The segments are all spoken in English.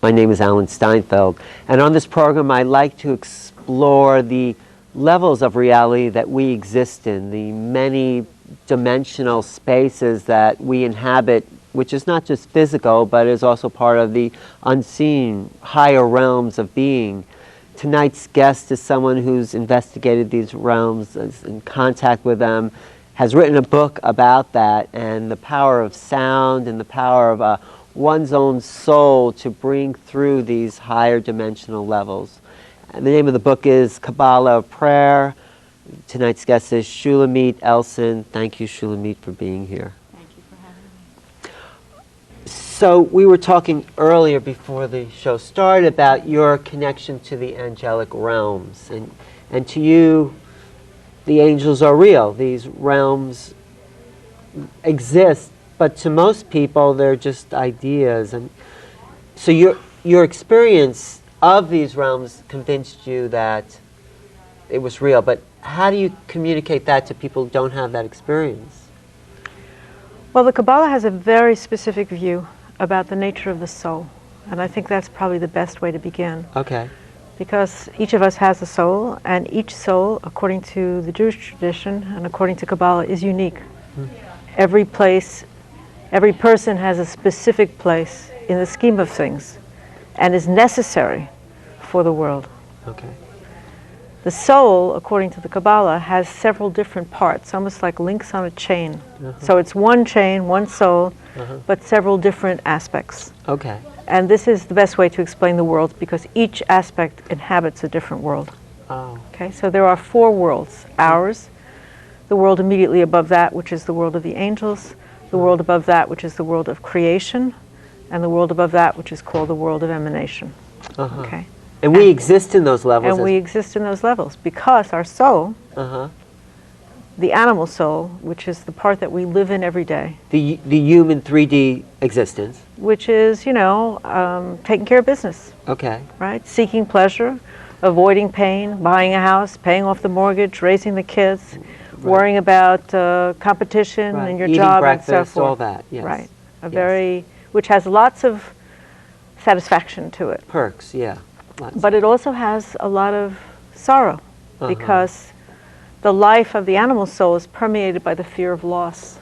My name is Alan Steinfeld, and on this program I like to explore the levels of reality that we exist in, the many dimensional spaces that we inhabit, which is not just physical, but is also part of the unseen, higher realms of being. Tonight's guest is someone who's investigated these realms, is in contact with them, has written a book about that, and the power of sound and the power of one's own soul to bring through these higher dimensional levels. And the name of the book is Kabbalah of Prayer. Tonight's guest is Shulamit Elson. Thank you, Shulamit, for being here. Thank you for having me. So we were talking earlier before the show started about your connection to the angelic realms. And to you, the angels are real. These realms exist, but to most people, they're just ideas. And so your experience of these realms convinced you that it was real. But how do you communicate that to people who don't have that experience? Well, the Kabbalah has a very specific view about the nature of the soul. And I think that's probably the best way to begin. Okay. Because each of us has a soul, and each soul, according to the Jewish tradition and according to Kabbalah, is unique. Every place, every person has a specific place in the scheme of things and is necessary for the world. Okay. The soul, according to the Kabbalah, has several different parts, almost like links on a chain. So it's one chain, one soul, but several different aspects. Okay. And this is the best way to explain the world, because each aspect inhabits a different world. Oh. Okay, so there are four worlds. Ours, the world immediately above that, which is the world of the angels, the world above that, which is the world of creation, and the world above that, which is called the world of emanation. Okay. And we exist in those levels. And we exist in those levels because our soul, the animal soul, which is the part that we live in every day, the human 3D existence. which is, taking care of business, Okay. right? Seeking pleasure, avoiding pain, buying a house, paying off the mortgage, raising the kids, worrying about competition in your Eating job breakfast, and so forth. all that. Yes. Right. Which has lots of satisfaction to it. Perks, yeah. Lots. But it also has a lot of sorrow because the life of the animal soul is permeated by the fear of loss.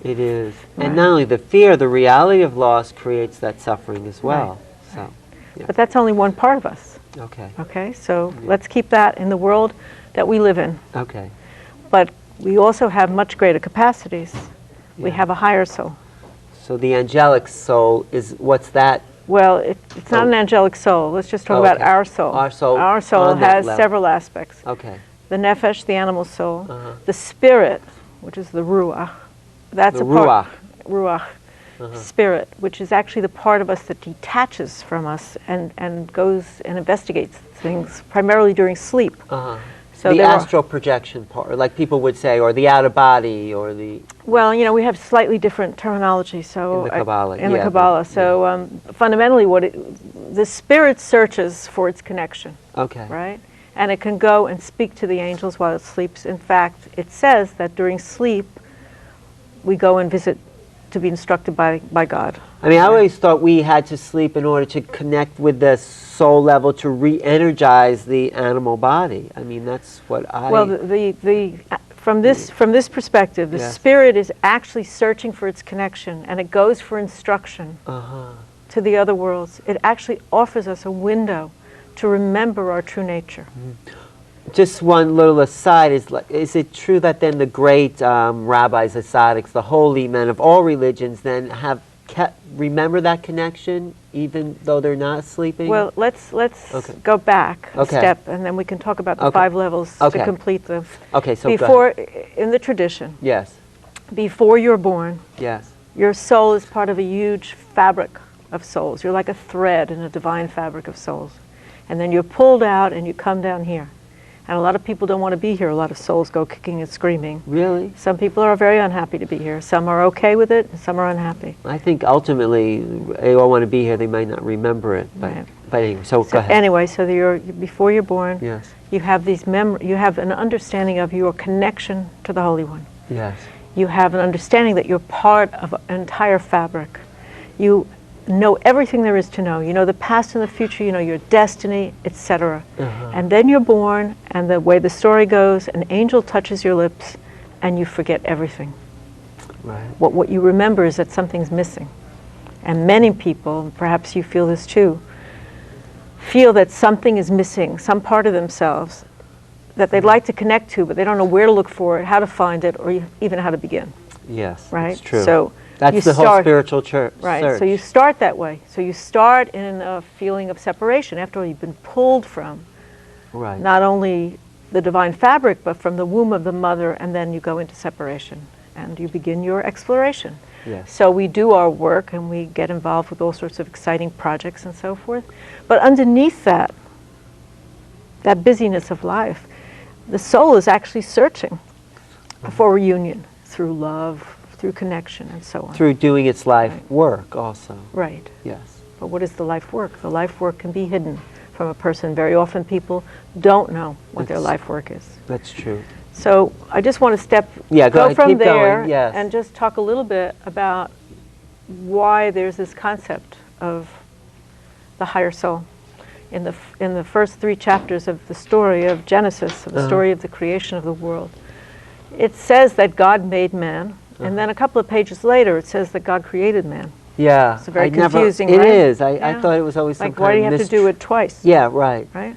It is. And not only the fear, the reality of loss creates that suffering as well. So, yeah. But that's only one part of us. Okay. Okay, so let's keep that in the world that we live in. Okay. But we also have much greater capacities. We have a higher soul. So the angelic soul is, what's that? Well, it's not an angelic soul. Let's just talk about our soul. Our soul. Our soul on that has level. several aspects. Okay. The nefesh, the animal soul, the spirit, which is the ruach. That's The a part. Ruach. Spirit, which is actually the part of us that detaches from us and goes and investigates things primarily during sleep. So the astral projection part, like people would say, or the out of body, or the... Well, we have slightly different terminology. So In the Kabbalah, in the Kabbalah. So fundamentally, the spirit searches for its connection. Okay. Right? And it can go and speak to the angels while it sleeps. In fact, it says that during sleep, we go and visit to be instructed by God. I mean, I always thought we had to sleep in order to connect with the soul level to re-energize the animal body. I mean, that's what I... Well, from this perspective, the spirit is actually searching for its connection, and it goes for instruction to the other worlds. It actually offers us a window to remember our true nature. Just one little aside, is it true that then the great rabbis, the tzaddiks, the holy men of all religions then remember that connection even though they're not sleeping? Well, let's go back a step, and then we can talk about the 5 levels to complete the... Okay, so in the tradition, yes, before you're born, yes, your soul is part of a huge fabric of souls. You're like a thread in a divine fabric of souls. And then you're pulled out and you come down here. And a lot of people don't want to be here. A lot of souls go kicking and screaming. Really? Some people are very unhappy to be here. Some are okay with it, and some are unhappy. I think ultimately they all want to be here. They might not remember it. But anyway, so go ahead. Anyway, so before you're born, yes, you have you have an understanding of your connection to the Holy One. Yes. You have an understanding that you're part of an entire fabric. You know everything there is to know. You know the past and the future, you know your destiny, etc. And then you're born, and the way the story goes, an angel touches your lips, and you forget everything. Right. What you remember is that something's missing. And many people, perhaps you feel this too, feel that something is missing, some part of themselves that they'd like to connect to, but they don't know where to look for it, how to find it, or even how to begin. Yes, Right? it's true. So that's the whole spiritual search. Right, so you start that way. So you start in a feeling of separation. After all, you've been pulled from not only the divine fabric, but from the womb of the mother, and then you go into separation, and you begin your exploration. Yes. So we do our work, and we get involved with all sorts of exciting projects and so forth. But underneath that busyness of life, the soul is actually searching for reunion through love, through connection, and so on. Through doing its life work also. Right. Yes. But what is the life work? The life work can be hidden from a person. Very often people don't know what their life work is. That's true. So I just want to go ahead, from keep there going, yes. and just talk a little bit about why there's this concept of the higher soul. In the first 3 chapters of the story of Genesis, of the story of the creation of the world, it says that God made man, and then a couple of pages later it says that God created man. Yeah. It's very confusing, right? It is. I Yeah. thought it was always some Like, why do you have to do it twice? Yeah, right. Right?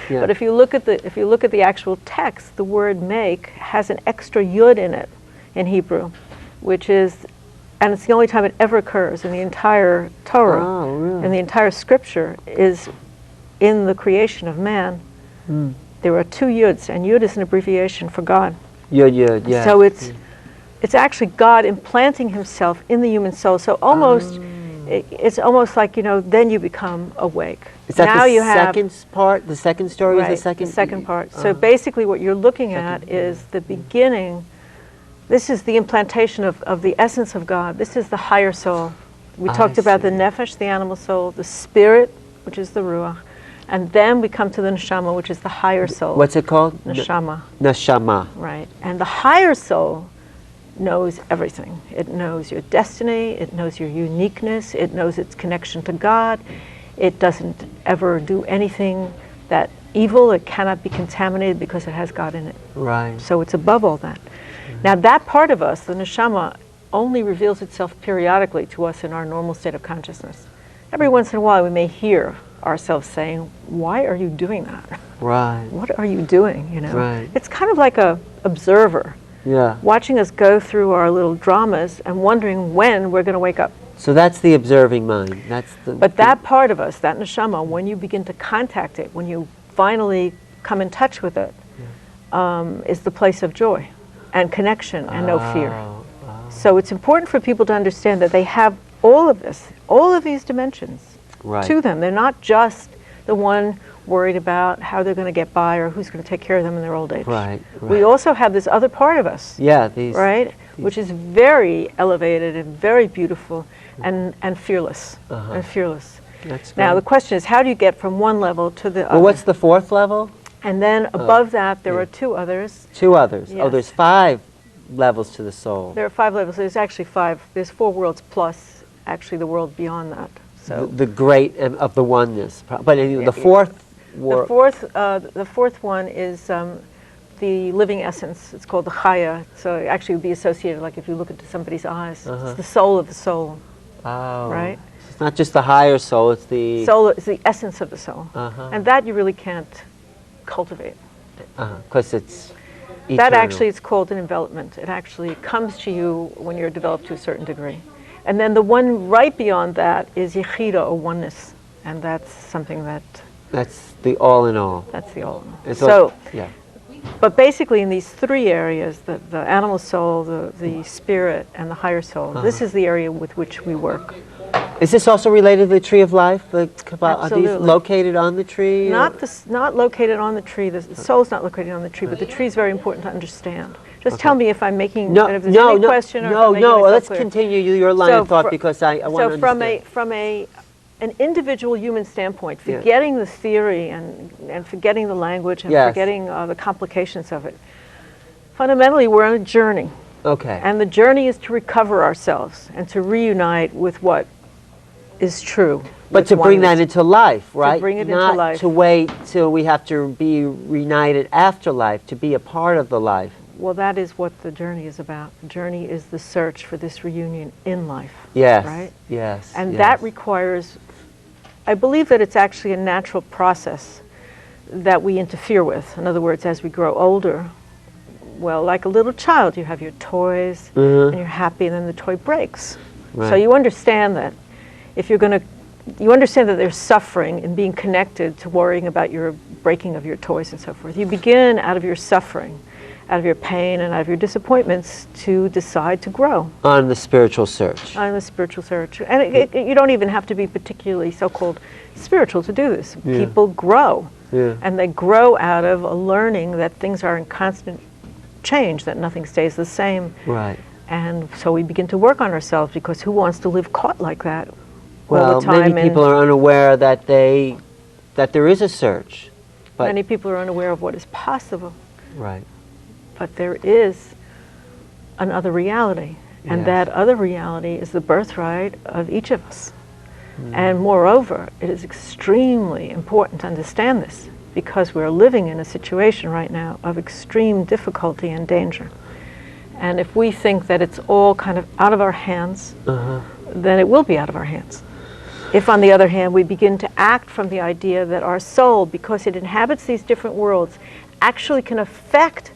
Yeah. But if you look at the actual text, the word make has an extra yud in it in Hebrew, which is, and it's the only time it ever occurs in the entire Torah, Oh, really? and the entire scripture is in the creation of man. There are 2 yuds, and yud is an abbreviation for God. Yud, yeah. So it's actually God implanting himself in the human soul. So almost, it's almost like, then you become awake. Is that now the you have, second part? The second story right, is the second part. So basically what you're looking at is the beginning. This is the implantation of the essence of God. This is the higher soul. We talked about the nefesh, the animal soul, the spirit, which is the ruach, and then we come to the neshama, which is the higher soul. What's it called? Neshama. Neshama. Right. And the higher soul knows everything. It knows your destiny, it knows your uniqueness, it knows its connection to God. It doesn't ever do anything that evil. It cannot be contaminated because it has God in it. Right. So it's above all that. Now that part of us, the neshama, only reveals itself periodically to us in our normal state of consciousness. Every once in a while we may hear ourselves saying, why are you doing that? Right. What are you doing? Right. It's kind of like a observer. Yeah. Watching us go through our little dramas and wondering when we're going to wake up. So that's the observing mind. But that part of us, that neshama, when you begin to contact it, when you finally come in touch with it, is the place of joy and connection and no fear. So it's important for people to understand that they have all of this, all of these dimensions to them. They're not just the one worried about how they're going to get by or who's going to take care of them in their old age. Right. We also have this other part of us. Yeah. Which is very elevated and very beautiful and fearless. And fearless. That's Now good. the question is, how do you get from one level to the other? Well, what's the 4th level? And then above that, there are 2 others. 2 others. Yes. Oh, there's 5 levels to the soul. There are 5 levels. There's actually 5. There's 4 worlds plus actually the world beyond that. So The great of the oneness. But anyway, the 4th world. the fourth one is the living essence. It's called the chaya. So it actually would be associated, like if you look into somebody's eyes, it's the soul of the soul. Oh. Right? It's not just the higher soul, it's the... Soul is the essence of the soul. And that you really can't cultivate. Because it's eternal. That actually is called an envelopment. It actually comes to you when you're developed to a certain degree. And then the one right beyond that is yechida, or oneness. And that's something That's the all in all. that's the all. It's So, yeah. but basically in these 3 areas, the animal soul, the spirit, and the higher soul, this is the area with which we work. Is this also related to the tree of life? The Kabbalah? Are these Absolutely. located on the tree? Not located on the tree. The soul's not located on the tree, but the tree is very important to understand. Just tell me if I'm making if there's any question or if I'm making myself let's clear. continue your line of thought because I want to So understand. from an individual human standpoint, forgetting the theory and forgetting the language and forgetting the complications of it, fundamentally we're on a journey. Okay. And the journey is to recover ourselves and to reunite with what is true. But to bring that into life, right? bring it into Not life. to wait till we have to be reunited after life, to be a part of the life. Well, that is what the journey is about. The journey is the search for this reunion in life. Yes. Right? Yes. And yes. that requires, I believe that it's actually a natural process that we interfere with. In other words, as we grow older, well, like a little child, you have your toys and you're happy, and then the toy breaks. Right. So you understand that if you're going to, you understand that there's suffering in being connected to worrying about your breaking of your toys and so forth. You begin out of your suffering, out of your pain and out of your disappointments to decide to grow. On the spiritual search. On the spiritual search. And you don't even have to be particularly so-called spiritual to do this. Yeah. People grow. Yeah. And they grow out of a learning that things are in constant change, that nothing stays the same. Right. And so we begin to work on ourselves, because who wants to live caught like that all Well, the time? many people are unaware that there is a search. But Many people are unaware of what is possible. right. But there is another reality. And Yes. that other reality is the birthright of each of us. And moreover, it is extremely important to understand this, because we're living in a situation right now of extreme difficulty and danger. And if we think that it's all kind of out of our hands, then it will be out of our hands. If, on the other hand, we begin to act from the idea that our soul, because it inhabits these different worlds, actually can affect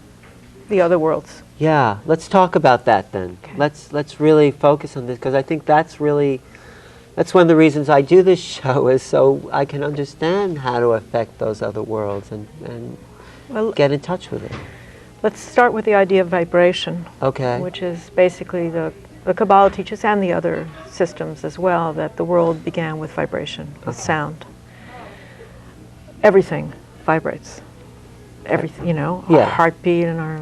the other worlds. Yeah, let's talk about that then. Okay. Let's really focus on this, because I think that's one of the reasons I do this show, is so I can understand how to affect those other worlds and Well, get in touch with it. let's start with the idea of vibration, Okay. which is basically the Kabbalah teaches, and the other systems as well, that the world began with vibration, with sound. Everything vibrates. Everything, our Yeah. heartbeat and our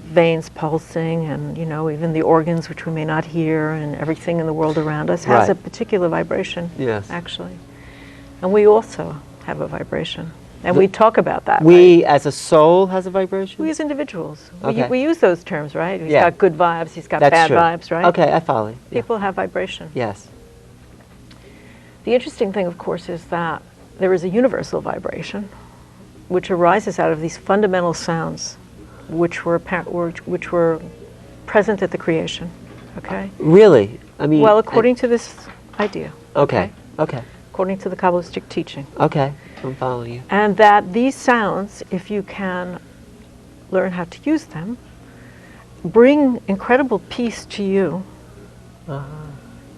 veins pulsing, and even the organs which we may not hear, and everything in the world around us has a Right. particular vibration. Yes. Actually, and we also have a vibration, and we talk about that. We, as a soul, has a vibration? We as individuals, Okay. we use those terms, right? He's Yeah. got good vibes, he's got That's bad true. vibes, right? Okay, I follow you. Yeah. People have vibration. Yes. The interesting thing, of course, is that there is a universal vibration which arises out of these fundamental sounds which were present at the creation. Okay? Really? I mean... Well, according to this idea. Okay. Okay. According to the Kabbalistic teaching. Okay. I'm following you. And that these sounds, if you can learn how to use them, bring incredible peace to you,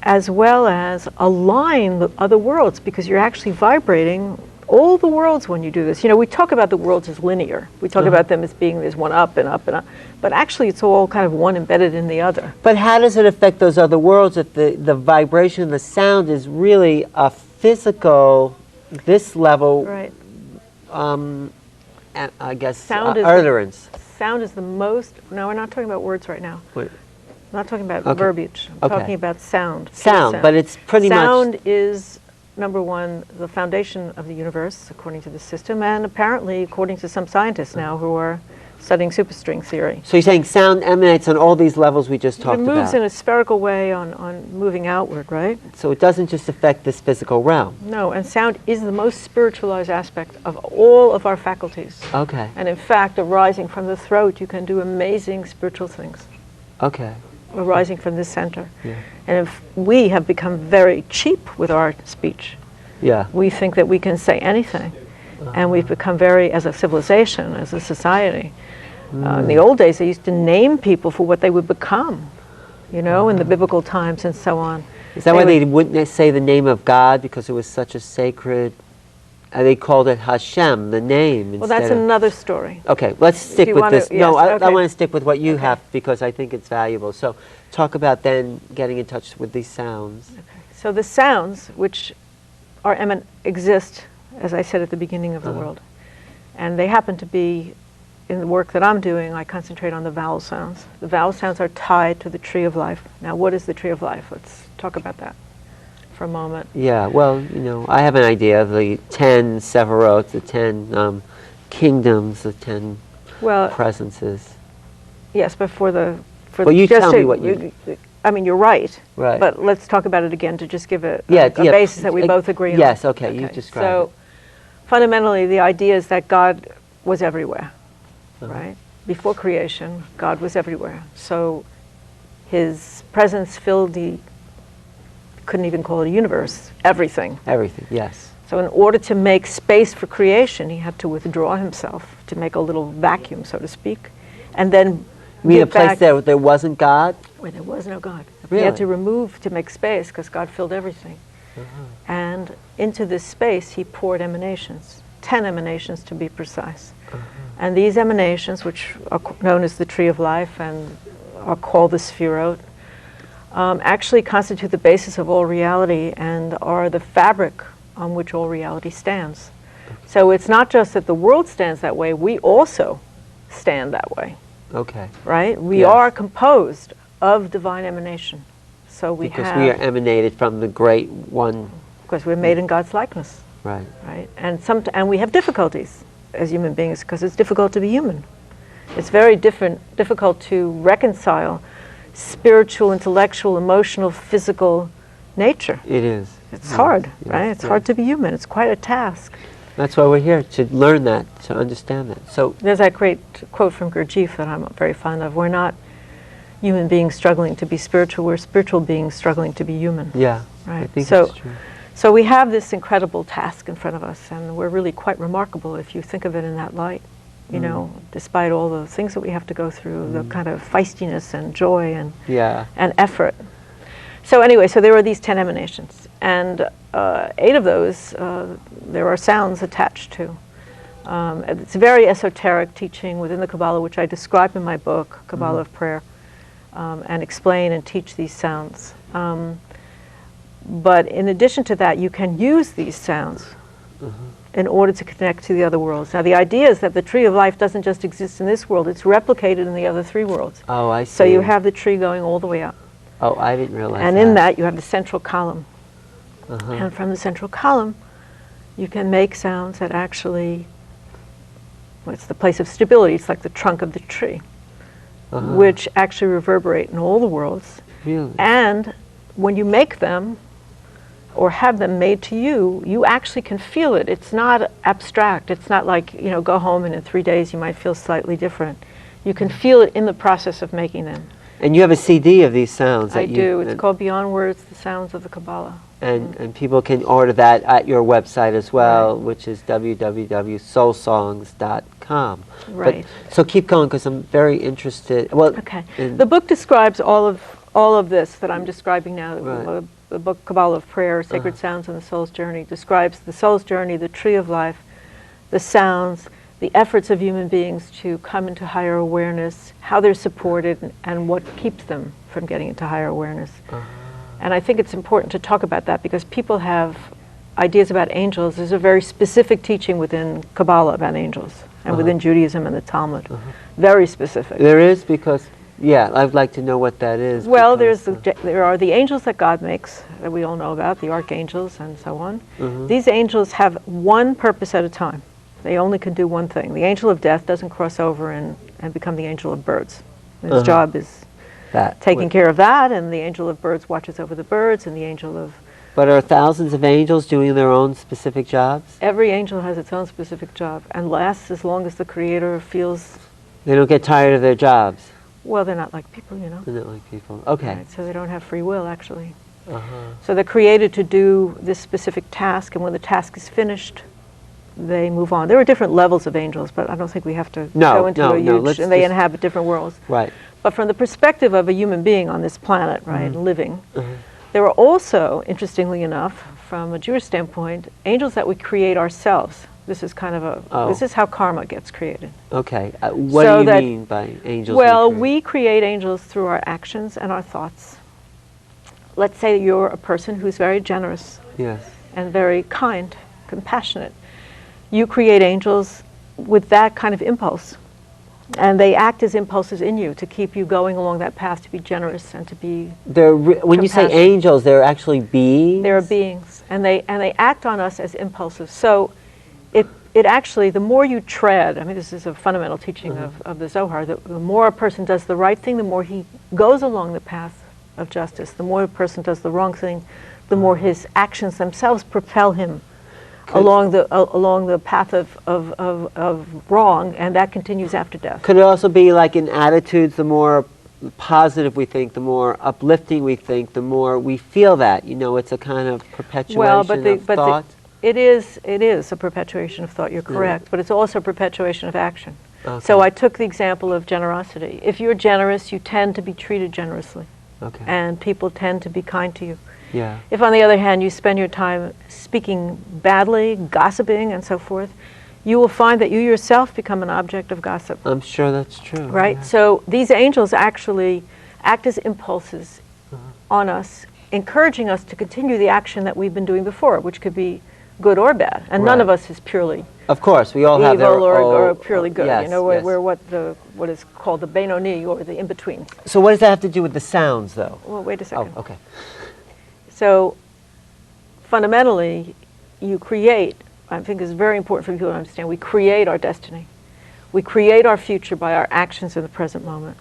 as well as align the other worlds, because you're actually vibrating all the worlds when you do this. We talk about the worlds as linear. We talk about them as being there's one up and up and up. But actually it's all kind of one embedded in the other. But how does it affect those other worlds if the vibration, the sound is really a physical, this level, Right. I guess, Sound is utterance? Sound is the most, no, we're not talking about words right now. Wait. I'm not talking about Okay. verbiage. I'm Okay. talking about sound. pure Sound, but it's pretty much... Sound is, number one, the foundation of the universe, according to the system, and apparently, according to some scientists now who are studying superstring theory. So you're saying sound emanates on all these levels we just talked It moves about. in a spherical way on moving outward, right? So it doesn't just affect this physical realm. No, and sound is the most spiritualized aspect of all of our faculties. Okay. And in fact, arising from the throat, you can do amazing spiritual things, Okay. arising from this center. Yeah. And if we have become very cheap with our speech, Yeah. we think that we can say anything. And we've become very, as a civilization, as a society. In the old days, they used to name people for what they would become, in the biblical times and so on. Is that why they wouldn't say the name of God, because it was such a sacred... they called it Hashem, the name. Well, that's another story. Okay, let's stick you with wanna- this. yes, No, I okay. want to stick with what you Okay. have, because I think it's valuable. So talk about then getting in touch with these sounds. So the sounds, which are exist, as I said at the beginning of the world, and they happen to be, in the work that I'm doing, I concentrate on the vowel sounds. The vowel sounds are tied to the tree of life. Now, what is the tree of life? Let's talk about that for a moment. Yeah, well, I have an idea of the 10 Sephiroth, the 10 kingdoms, the 10 Well, presences. yes, but for Well, you just tell to- me what you... I mean, you're right. Right. But let's talk about it again to just give a Yeah, basis that we both agree on. Yes, okay, you describe so, it. fundamentally, the idea is that God was everywhere, Uh-huh. right? Before creation, God was everywhere. So his presence filled the, couldn't even call it a universe, everything. Everything, yes. So in order to make space for creation, he had to withdraw himself to make a little vacuum, so to speak, and then You mean a give place back there wasn't God? where there was no God. Really? He had to remove to make space because God filled everything. And into this space, he poured emanations, 10 emanations to be precise. And these emanations, which are known as the tree of life and are called the Sphirot, actually constitute the basis of all reality and are the fabric on which all reality stands. So it's not just that the world stands that way, we also stand that way, Okay. right? We Yes. are composed of divine emanation. So we Because have, we are emanated from the great one. because we're made in God's likeness, Right. right? And we have difficulties as human beings because it's difficult to be human. It's very difficult to reconcile spiritual, intellectual, emotional, physical nature. It is. It's hard, Yes, right? It's yes. hard to be human. It's quite a task. That's why we're here, to learn that, to understand that. So, There's that great quote from Gurdjieff that I'm very fond of. We're not human beings struggling to be spiritual. We're spiritual beings struggling to be human. yeah, I Right. think So- it's true. So we have this incredible task in front of us, and we're really quite remarkable if you think of it in that light. You know, despite all the things that we have to go through, the kind of feistiness and joy Yeah. and effort. So anyway, so there are these 10 emanations, and 8 of those there are sounds attached to. It's a very esoteric teaching within the Kabbalah, which I describe in my book, Kabbalah of Prayer, and explain and teach these sounds. But in addition to that, you can use these sounds in order to connect to the other worlds. Now, the idea is that the tree of life doesn't just exist in this world, it's replicated in the other 3 worlds. Oh, I see. So you have the tree going all the way up. Oh, I didn't realize And in that, you have the central column. And from the central column, you can make sounds that actually, well, it's the place of stability, it's like the trunk of the tree, which actually reverberate in all the worlds. Really? And when you make them, or have them made to you, you actually can feel it. It's not abstract. It's not like, you know, go home and in 3 days you might feel slightly different. You can feel it in the process of making them. And you have a CD of these sounds. I that do. It's and, called Beyond Words, the Sounds of the Kabbalah. and people can order that at your website as well, which is www.soulsongs.com. Right. But, so keep going, because I'm very interested. Well, Okay. in- The book describes all of this that I'm describing now. Right. The book Kabbalah of Prayer, Sacred Sounds on the Soul's Journey, describes the soul's journey, the tree of life, the sounds, the efforts of human beings to come into higher awareness, how they're supported, and what keeps them from getting into higher awareness. And I think it's important to talk about that because people have ideas about angels. There's a very specific teaching within Kabbalah about angels, and within Judaism and the Talmud. Very specific. there is, because, yeah, I'd like to know what that is. Well, because, there are the angels that God makes, that we all know about, the archangels and so on. These angels have one purpose at a time. They only can do one thing. The angel of death doesn't cross over and become the angel of birds. His job is that. taking care of that, and the angel of birds watches over the birds, and the angel of... But are thousands of angels doing their own specific jobs? Every angel has its own specific job and lasts as long as the Creator feels... They don't get tired of their jobs. Well, they're not like people, you know. They're not like people. Okay. Right, so they don't have free will, actually. So they're created to do this specific task, and when the task is finished, they move on. There are different levels of angels, but I don't think we have to go into a huge... and they just- inhabit different worlds. Right. But from the perspective of a human being on this planet, right, living, there are also, interestingly enough, from a Jewish standpoint, angels that we create ourselves. This is kind of a... This is how karma gets created. Okay. What So do you that- mean by angels? Well, create? we create angels through our actions and our thoughts. Let's say you're a person who's very generous Yes. and very kind, compassionate. You create angels with that kind of impulse. And they act as impulses in you to keep you going along that path, to be generous and to be... When you say compassion. angels, they're actually beings? They are beings, and they act on us as impulses. So it actually, the more you tread, I mean, this is a fundamental teaching of the Zohar, that the more a person does the right thing, the more he goes along the path of justice. The more a person does the wrong thing, the more his actions themselves propel him along the path of wrong, and that continues after death. Could it also be like in attitudes, the more positive we think, the more uplifting we think, the more we feel that, you know, it's a kind of perpetuation of thought? It is a perpetuation of thought, you're correct, but it's also a perpetuation of action. Okay. So I took the example of generosity. If you're generous, you tend to be treated generously, and people tend to be kind to you. Yeah. If, on the other hand, you spend your time speaking badly, gossiping, and so forth, you will find that you yourself become an object of gossip. I'm sure that's true. Right? Yeah. So these angels actually act as impulses on us, encouraging us to continue the action that we've been doing before, which could be good or bad. And none of us is purely of course, we all have their evil or purely good. Yes, you know, yes. we're what is called the Benoni, or the in-between. So what does that have to do with the sounds, though? Well, wait a second. Oh, okay. So fundamentally, you create, I think it's very important for people to understand, we create our destiny. We create our future by our actions in the present moment.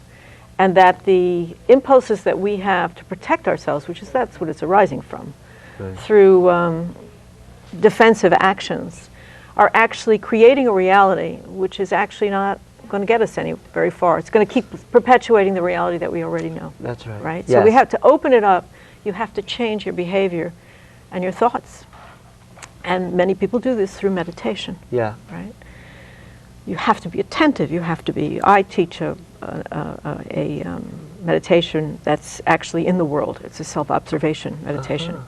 And that the impulses that we have to protect ourselves, that's what it's arising from, through defensive actions, are actually creating a reality which is actually not going to get us very far. It's going to keep perpetuating the reality that we already know. That's right. Right? Yes. So we have to open it up. You have to change your behavior and your thoughts. And many people do this through meditation. Yeah. Right? You have to be attentive. You have to be. I teach a meditation that's actually in the world. It's a self-observation meditation.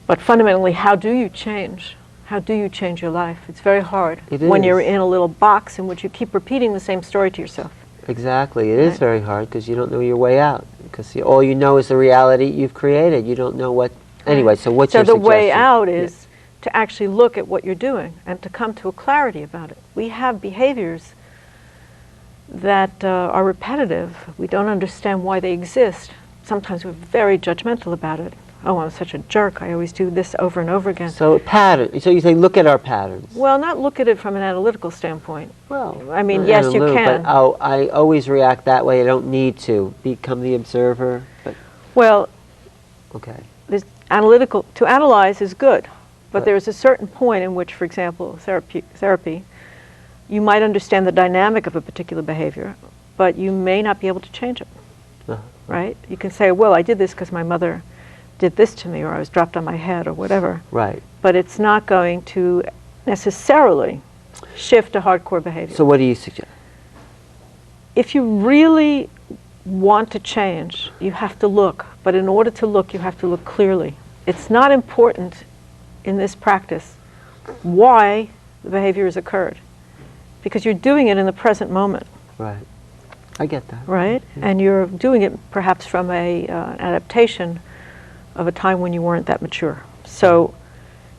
But fundamentally, how do you change? How do you change your life? It's very hard when you're in a little box in which you keep repeating the same story to yourself. Exactly. It is very hard because you don't know your way out. Because all you know is the reality you've created. You don't know what... Anyway, so what's your suggestion? So the way out is to actually look at what you're doing and to come to a clarity about it. We have behaviors that are repetitive. We don't understand why they exist. Sometimes we're very judgmental about it. Oh, I'm such a jerk. I always do this over and over again. So pattern. So you say look at our patterns. Well, not look at it from an analytical standpoint. Well, I mean, yes, you can. But I always react that way. I don't need to become the observer. But well, okay. To analyze is good, but there's a certain point in which, for example, therapy, you might understand the dynamic of a particular behavior, but you may not be able to change it. Right? You can say, well, I did this because my mother did this to me, or I was dropped on my head, or whatever. Right. But it's not going to necessarily shift a hardcore behavior. So what do you suggest? If you really want to change, you have to look. But in order to look, you have to look clearly. It's not important in this practice why the behavior has occurred, because you're doing it in the present moment. Right. I get that. Right? And you're doing it perhaps from an adaptation of a time when you weren't that mature. So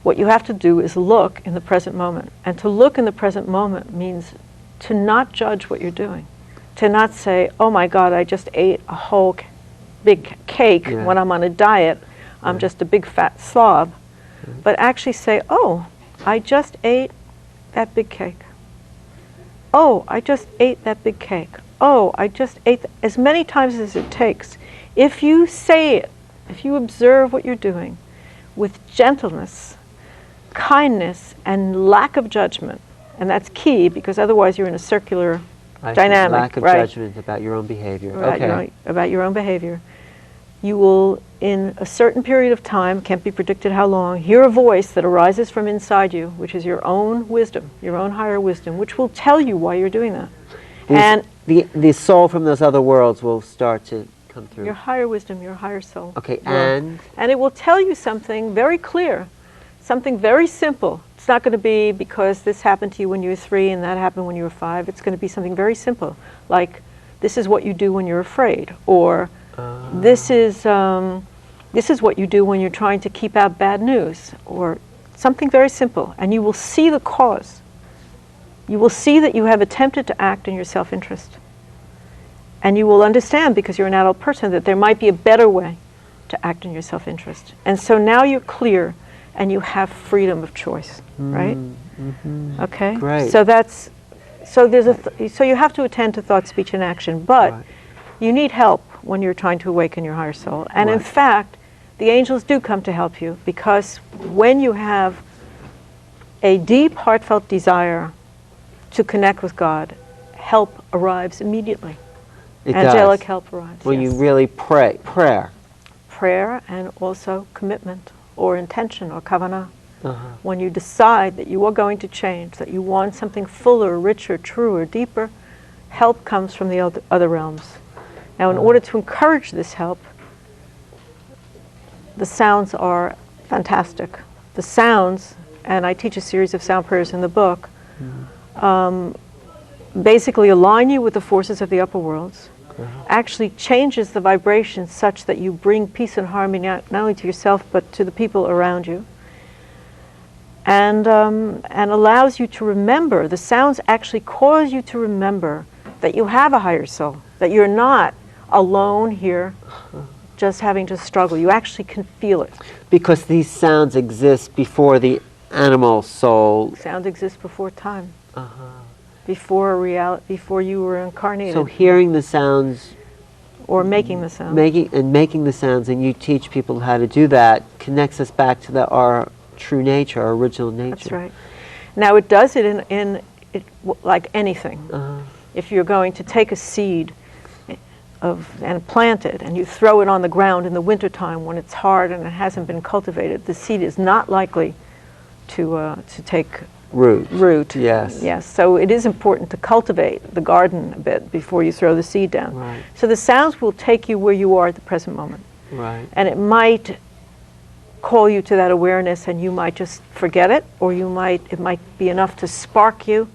what you have to do is look in the present moment. And to look in the present moment means to not judge what you're doing. To not say, oh my God, I just ate a whole big cake when I'm on a diet. I'm just a big fat slob. But actually say, oh, I just ate that big cake. Oh, I just ate that big cake. Oh, I just ate as many times as it takes. If you say it, if you observe what you're doing with gentleness, kindness, and lack of judgment, and that's key because otherwise you're in a circular dynamic. Lack of judgment about your own behavior. About your own behavior. You will, in a certain period of time, can't be predicted how long, hear a voice that arises from inside you, which is your own wisdom, your own higher wisdom, which will tell you why you're doing that. And the soul from those other worlds will start to come through. Your higher wisdom, your higher soul. Okay, and it will tell you something very clear, something very simple. It's not going to be because this happened to you when you were 3 and that happened when you were 5. It's going to be something very simple, like this is what you do when you're afraid, or this is what you do when you're trying to keep out bad news, or something very simple, and you will see the cause. You will see that you have attempted to act in your self-interest. And you will understand, because you're an adult person, that there might be a better way to act in your self-interest. And so now you're clear and you have freedom of choice, right? Mm-hmm. Okay? Great. So you have to attend to thought, speech, and action, but you need help when you're trying to awaken your higher soul. And in Right. fact, the angels do come to help you, because when you have a deep, heartfelt desire to connect with God, help arrives immediately. It Angelic does. help arrives. When yes. you really pray, prayer. Prayer, and also commitment or intention or kavanah. Uh-huh. When you decide that you are going to change, that you want something fuller, richer, truer, deeper, help comes from the other realms. Now, in order to encourage this help, the sounds are fantastic. The sounds, and I teach a series of sound prayers in the book, basically align you with the forces of the upper worlds, actually changes the vibration such that you bring peace and harmony not only to yourself but to the people around you, and allows you to remember. The sounds actually cause you to remember that you have a higher soul, that you're not alone here just having to struggle. You actually can feel it. Because these sounds exist before the animal soul. Sound exists before time, Uh-huh. before reality, before you were incarnated, So hearing the sounds, or making the sound. making the sounds, and you teach people how to do that, connects us back to our true nature, our original nature. That's right. Now it does it like anything. Uh-huh. If you're going to take a seed and plant it, and you throw it on the ground in the wintertime when it's hard and it hasn't been cultivated, the seed is not likely to take root. Yes. Yes. So it is important to cultivate the garden a bit before you throw the seed down. Right. So the sounds will take you where you are at the present moment. Right. And it might call you to that awareness, and you might just forget it, or it might be enough to spark you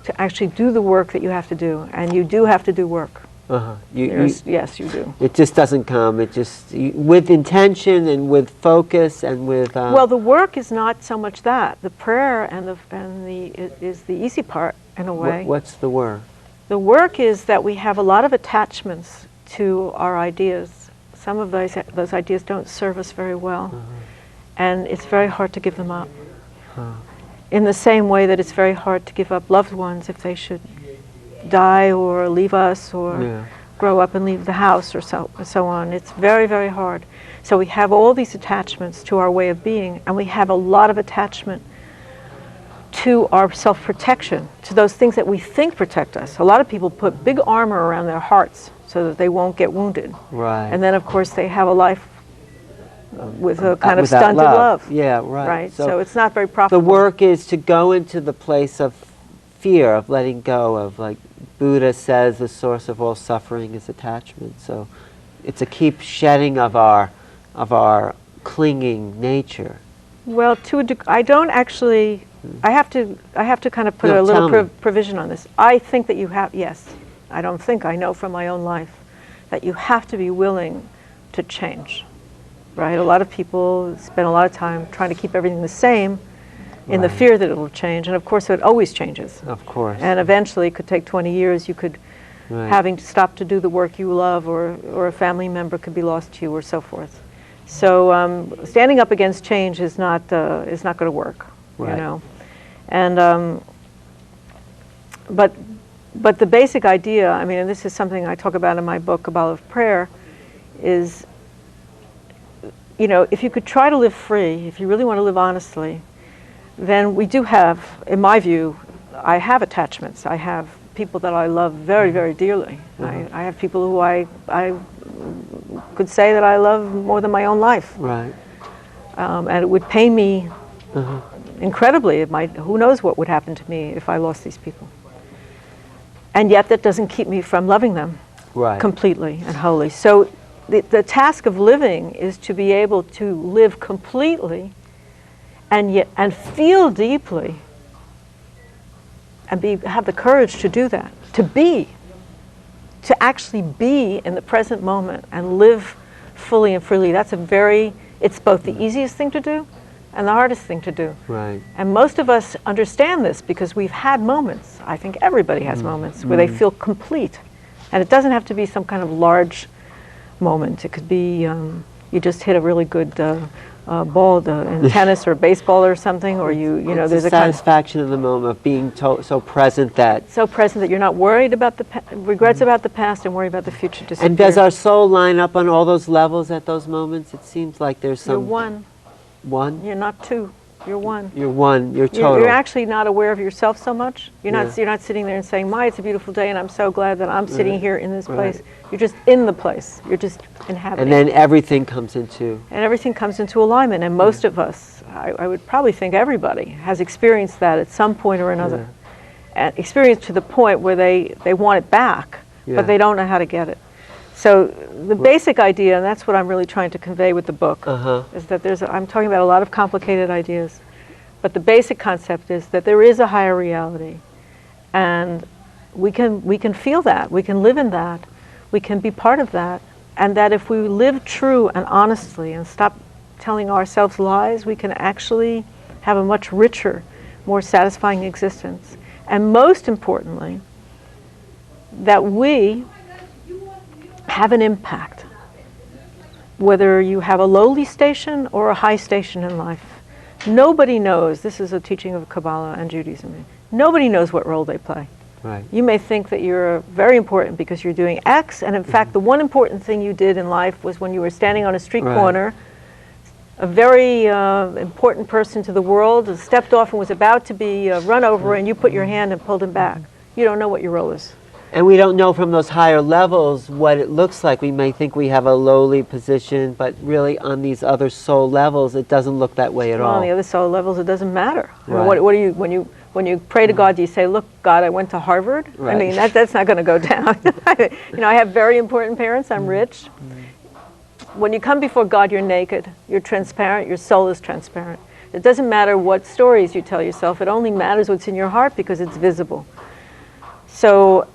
to actually do the work that you have to do. And you do have to do work. Uh-huh. Yes, you do. It just doesn't come. It just, with intention and with focus and with... Well, the work is not so much that. The prayer is the easy part, in a way. What's the work? The work is that we have a lot of attachments to our ideas. Some of those ideas don't serve us very well. And it's very hard to give them up. In the same way that it's very hard to give up loved ones if they should die or leave us, or grow up and leave the house, or so on. It's very, very hard. So we have all these attachments to our way of being, and we have a lot of attachment to our self-protection, to those things that we think protect us. A lot of people put big armor around their hearts so that they won't get wounded. Right. And then, of course, they have a life with a kind of without stunted love. Yeah, right. Right. So it's not very profitable. The work is to go into the place of fear, of letting go, of, like Buddha says, the source of all suffering is attachment. So it's a keep shedding of our clinging nature. Well, I don't actually. I have to kind of put a little provision on this. I think that you have. Yes, I don't think. I know from my own life that you have to be willing to change. Right. A lot of people spend a lot of time trying to keep everything the same, in the fear that it will change, and of course it always changes. Of course. And eventually, it could take 20 years. You could having to stop to do the work you love, or a family member could be lost to you, or so forth. So standing up against change is not going to work. Right. You know, and but the basic idea, I mean, and this is something I talk about in my book, Kabbalah of Prayer, is, you know, if you could try to live free, if you really want to live honestly, then we do have, in my view, I have attachments. I have people that I love very, very dearly. I have people who I could say that I love more than my own life. Right. And it would pain me incredibly. Who knows what would happen to me if I lost these people. And yet that doesn't keep me from loving them completely and wholly. So the task of living is to be able to live completely and feel deeply, and have the courage to do that, to actually be in the present moment and live fully and freely. It's both the easiest thing to do and the hardest thing to do. Right. And most of us understand this because we've had moments, I think everybody has moments, where they feel complete. And it doesn't have to be some kind of large moment. It could be you just hit a really good ball in tennis or baseball or something, or you know, It's there's the a kind of satisfaction of the moment of being so present that. so present that you're not worried about the regrets about the past and worry about the future disappear. And does our soul line up on all those levels at those moments? It seems like there's some. You're one. One? You're not two. You're one. You're one. You're total. You're actually not aware of yourself so much. You're Yeah. not. You're not sitting there and saying, "My, it's a beautiful day, and I'm so glad that I'm sitting here in this Right. place." You're just in the place. You're just inhabiting. And then everything comes into. And everything comes into alignment. And most of us, I would probably think everybody, has experienced that at some point or another. And experienced to the point where they want it back, Yeah. but they don't know how to get it. So the basic idea, and that's what I'm really trying to convey with the book, is that I'm talking about a lot of complicated ideas, but the basic concept is that there is a higher reality, and we can feel that, we can live in that, we can be part of that, and that if we live true and honestly and stop telling ourselves lies, we can actually have a much richer, more satisfying existence. And most importantly, that we have an impact, whether you have a lowly station or a high station in life. Nobody knows, this is a teaching of Kabbalah and Judaism, nobody knows what role they play. Right. You may think that you're very important because you're doing X, and in fact the one important thing you did in life was when you were standing on a street corner, a very important person to the world stepped off and was about to be run over, and you put your hand and pulled him back. You don't know what your role is. And we don't know from those higher levels what it looks like. We may think we have a lowly position, but really on these other soul levels, it doesn't look that way at all. On the other soul levels, it doesn't matter. I mean, Right. what do you when you pray to God? Do you say, "Look, God, I went to Harvard"? Right. I mean, that's not going to go down. You know, I have very important parents. I'm rich. When you come before God, you're naked. You're transparent. Your soul is transparent. It doesn't matter what stories you tell yourself. It only matters what's in your heart because it's visible. So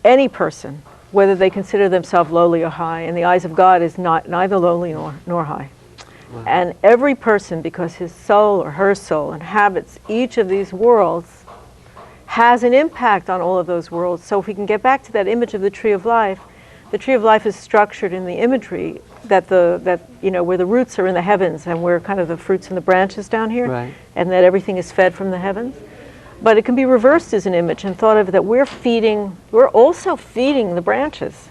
any person, whether they consider themselves lowly or high, in the eyes of God is neither lowly nor high. Wow. And every person, because his soul or her soul inhabits each of these worlds, has an impact on all of those worlds. So if we can get back to that image of the tree of life, the tree of life is structured in the imagery that you know, where the roots are in the heavens and where kind of the fruits and the branches down here, Right. and that everything is fed from the heavens. But it can be reversed as an image and thought of that we're also feeding the branches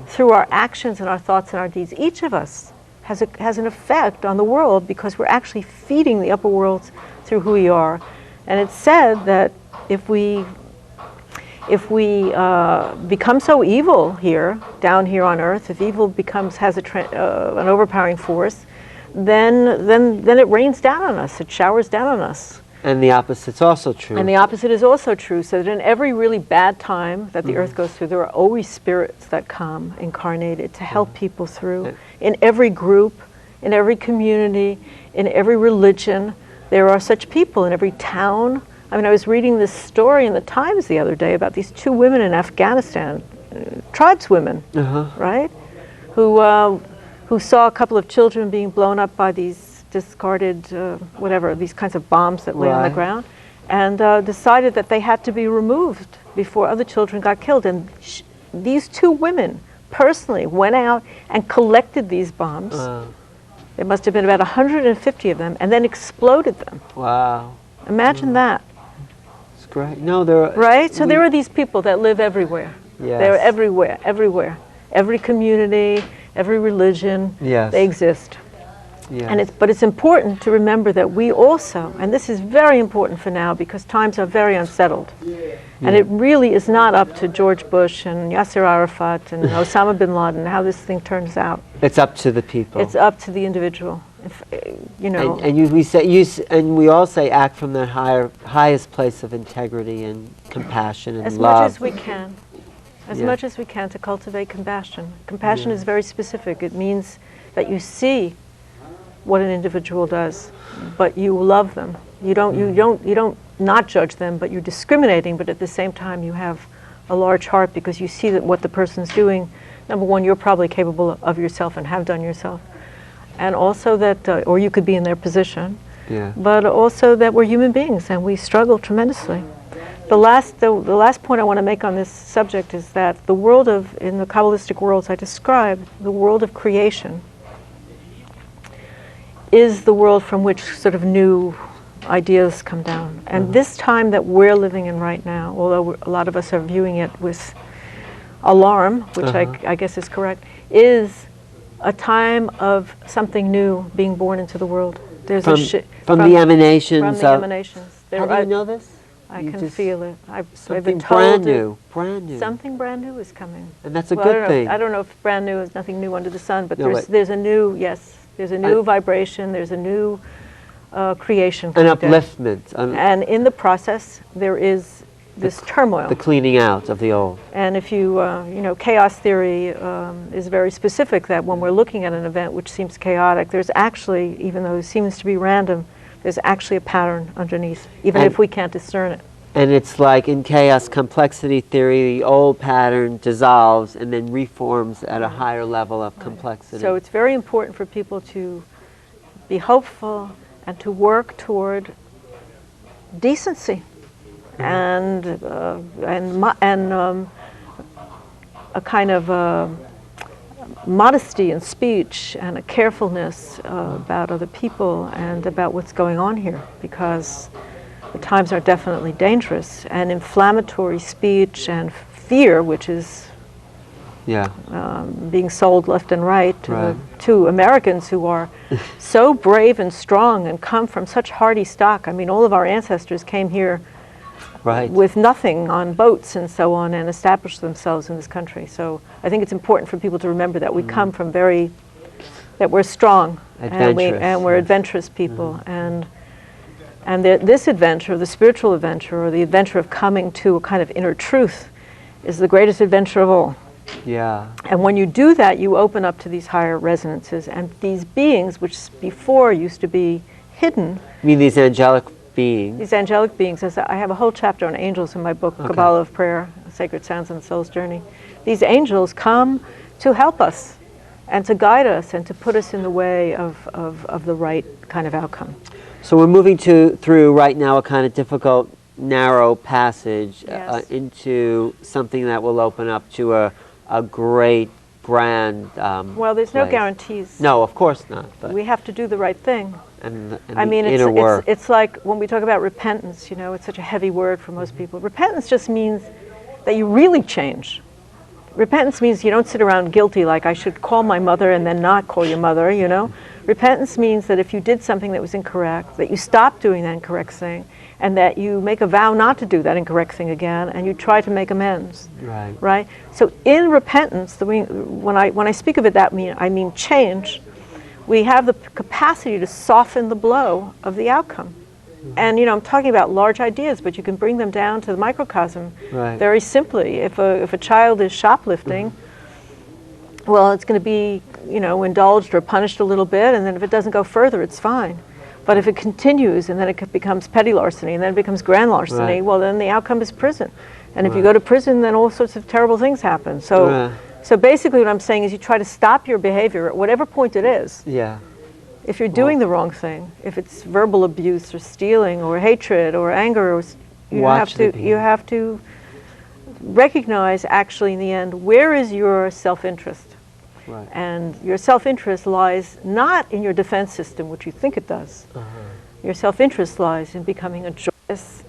through our actions and our thoughts and our deeds. Each of us has an effect on the world because we're actually feeding the upper worlds through who we are. And it's said that if we become so evil down here on earth, if evil has an overpowering force, then it rains down on us, it showers down on us. And the opposite's also true. And the opposite is also true, so that in every really bad time that the earth goes through, there are always spirits that come incarnated to help people through. In every group, in every community, in every religion, there are such people. In every town. I mean, I was reading this story in the Times the other day about these two women in Afghanistan, tribeswomen, right? Who saw a couple of children being blown up by these discarded, these kinds of bombs that lay on the ground, and decided that they had to be removed before other children got killed. And these two women personally went out and collected these bombs. There must have been about 150 of them, and then exploded them. Wow. Imagine that. It's great. No, there are... Right? So there are these people that live everywhere. Yes. They're everywhere, everywhere. Every community, every religion, Yes. they exist. Yes. But it's important to remember that we also, and this is very important for now because times are very unsettled, and it really is not up to George Bush and Yasser Arafat and Osama bin Laden how this thing turns out. It's up to the people. It's up to the individual. You know. And we all say act from the highest place of integrity and compassion and as love. much as we can. As much as we can to cultivate compassion. Compassion is very specific. It means that you see what an individual does, but you love them. You don't not judge them, but you're discriminating, but at the same time you have a large heart because you see that what the person's doing, number one, you're probably capable of yourself and have done yourself. And also that, or you could be in their position, but also that we're human beings and we struggle tremendously. The last point I want to make on this subject is that the world in the Kabbalistic worlds I described, the world of creation, is the world from which sort of new ideas come down. And this time that we're living in right now, although a lot of us are viewing it with alarm, which I guess is correct, is a time of something new being born into the world. There's from the emanations. From the emanations. How do you know this? I can feel it. I've Something been told brand new. something brand new is coming. And that's a good thing. I don't know if brand new is nothing new under the sun, but No, there's a new, there's a new vibration, there's a new creation. An upliftment. And in the process, there is this turmoil. The cleaning out of the old. And if you, chaos theory is very specific that when we're looking at an event which seems chaotic, there's actually, even though it seems to be random, there's actually a pattern underneath, even if we can't discern it. And it's like in chaos complexity theory, the old pattern dissolves and then reforms at a higher level of complexity. So it's very important for people to be hopeful and to work toward decency and a kind of modesty in speech and a carefulness about other people and about what's going on here, because the times are definitely dangerous, and inflammatory speech and fear, which is being sold left and right to Americans who are so brave and strong and come from such hardy stock. I mean, all of our ancestors came here with nothing on boats and so on and established themselves in this country. So I think it's important for people to remember that we come from that we're strong and we're adventurous people. And this adventure, the spiritual adventure, or the adventure of coming to a kind of inner truth, is the greatest adventure of all. Yeah. And when you do that, you open up to these higher resonances, and these beings, which before used to be hidden. You mean these angelic beings? These angelic beings. As I have a whole chapter on angels in my book, Kabbalah of Prayer, Sacred Sounds on the Soul's Journey. These angels come to help us and to guide us and to put us in the way of the right kind of outcome. So we're moving through right now a kind of difficult, narrow passage into something that will open up to a great, grand well, there's no guarantees. No, of course not. But we have to do the right thing. And I mean, inner work. It's like when we talk about repentance, it's such a heavy word for most people. Repentance just means that you really change. Repentance means you don't sit around guilty like I should call my mother and then not call your mother, Repentance means that if you did something that was incorrect, that you stop doing that incorrect thing, and that you make a vow not to do that incorrect thing again, and you try to make amends. Right? So in repentance, when I speak of it, I mean change. We have the capacity to soften the blow of the outcome. And I'm talking about large ideas, but you can bring them down to the microcosm very simply. If a child is shoplifting, well, it's going to be indulged or punished a little bit, and then if it doesn't go further, it's fine. But if it continues, and then it becomes petty larceny, and then it becomes grand larceny, well, then the outcome is prison. And if you go to prison, then all sorts of terrible things happen. So, so basically what I'm saying is you try to stop your behavior at whatever point it is. Yeah. If you're doing the wrong thing, if it's verbal abuse or stealing or hatred or anger, or you have to recognize actually in the end, where is your self-interest? And your self-interest lies not in your defense system, which you think it does. Your self-interest lies in becoming a joyous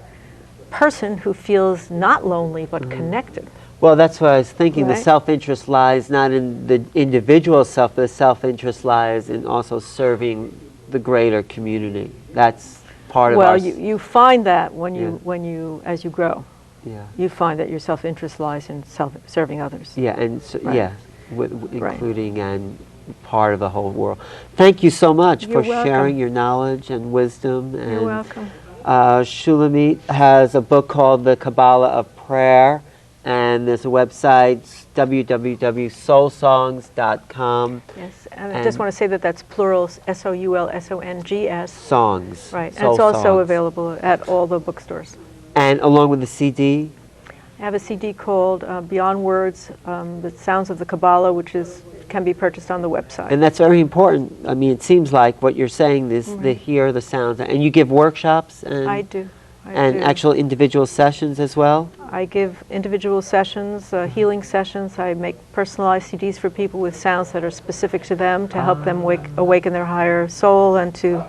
person who feels not lonely but connected. Well, that's what I was thinking. The self-interest lies not in the individual self, but the self-interest lies in also serving the greater community. That's part of our... Well, you find that when you as you grow. You find that your self-interest lies in serving others. Yeah, and including and part of the whole world. Thank you so much for sharing your knowledge and wisdom. And, you're welcome. Shulamit has a book called The Kabbalah of Prayer, and there's a website, www.soulsongs.com. Yes, and I just want to say that that's plural, SOULSONGS. Songs. Right, and it's also available at all the bookstores. And along with the CD? I have a CD called Beyond Words, The Sounds of the Kabbalah, which can be purchased on the website. And that's very important. I mean, it seems like what you're saying is to hear the sounds. And you give workshops? And I do. And do. actual individual sessions as well? I give individual sessions, healing sessions. I make personalized CDs for people with sounds that are specific to them to help them awaken their higher soul and to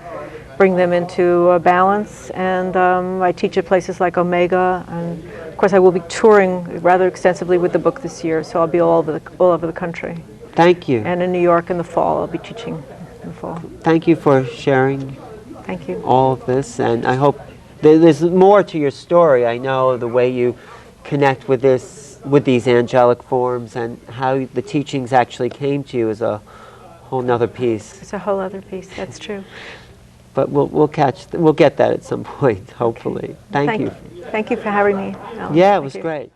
bring them into balance. And I teach at places like Omega. And of course, I will be touring rather extensively with the book this year, so I'll be all over the country. Thank you. And in New York in the fall, I'll be teaching in the fall. Thank you for sharing Thank you. all of this, and I hope there's more to your story. I know the way you connect with these angelic forms and how the teachings actually came to you is a whole nother piece. It's a whole other piece, that's true. But we'll get that at some point, hopefully. Thank you. Thank you for having me, Alan. Yeah, it Thank was you. great.